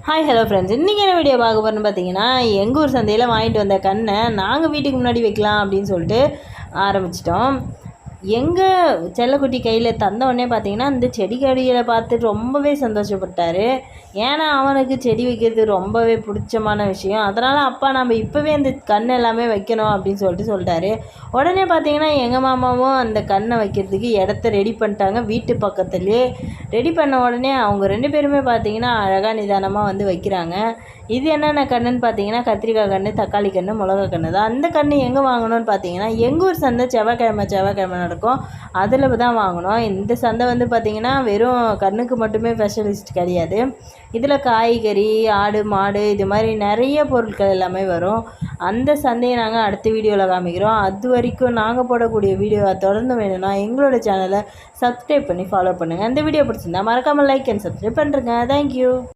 Hi hello friends, இன்றைக்கி என்ன video பார்க்க போகிறோன்னு பார்த்தீங்கன்னா, எங்கள் ஊர் சந்தையில் வாங்கிட்டு வந்த கன்றை நாங்கள் வீட்டுக்கு முன்னாடி வைக்கலாம் அப்படின்னு சொல்லிட்டு ஆரம்பிச்சிட்டோம். எங்கள் செல்லக்குட்டி கையில் தந்தவுடனே பார்த்தீங்கன்னா, இந்த செடி கொடிகளை பார்த்து ரொம்பவே சந்தோஷப்பட்டார். ஏன்னா அவனுக்கு செடி வைக்கிறது ரொம்பவே பிடிச்சமான விஷயம். அதனால் அப்பா நம்ம இப்போவே அந்த கன்று எல்லாமே வைக்கணும் அப்படின்னு சொல்லிட்டாரு. உடனே பார்த்தீங்கன்னா எங்கள் மாமாவும் அந்த கன்றை வைக்கிறதுக்கு இடத்த ரெடி பண்ணிட்டாங்க. வீட்டு பக்கத்துலேயே ரெடி பண்ண உடனே அவங்க 2 பேருமே பார்த்தீங்கன்னா அழகாக நிதானமாக வந்து வைக்கிறாங்க. இது என்னென்ன கன்றுன்னு பார்த்தீங்கன்னா, கத்திரிக்காய் கன்று, தக்காளி கன்று, மிளகா கன்று தான். அந்த கன்று எங்கே வாங்கணும்னு பார்த்தீங்கன்னா, எங்கள் ஊர் சந்தை செவ்வாய்க்கிழமை நடக்கும். அதில் தான் வாங்கினோம். இந்த சந்தை வந்து பார்த்திங்கன்னா வெறும் கண்ணுக்கு மட்டுமே ஸ்பெஷலிஸ்ட் கிடையாது. இதில் காய்கறி, ஆடு, மாடு இது மாதிரி நிறைய பொருட்கள் எல்லாமே வரும். அந்த சந்தையை நாங்கள் அடுத்த வீடியோவில் காமிக்கிறோம். அது வரைக்கும் நாங்கள் போடக்கூடிய வீடியோவை தொடர்ந்து வேணும்னா எங்களோட சேனலை சப்ஸ்கிரைப் பண்ணி ஃபாலோ பண்ணுங்கள். அந்த வீடியோ பிடிச்சிருந்தா மறக்காமல் லைக் அண்ட் சப்ஸ்கிரைப் பண்ணுறேங்க. தேங்க்யூ.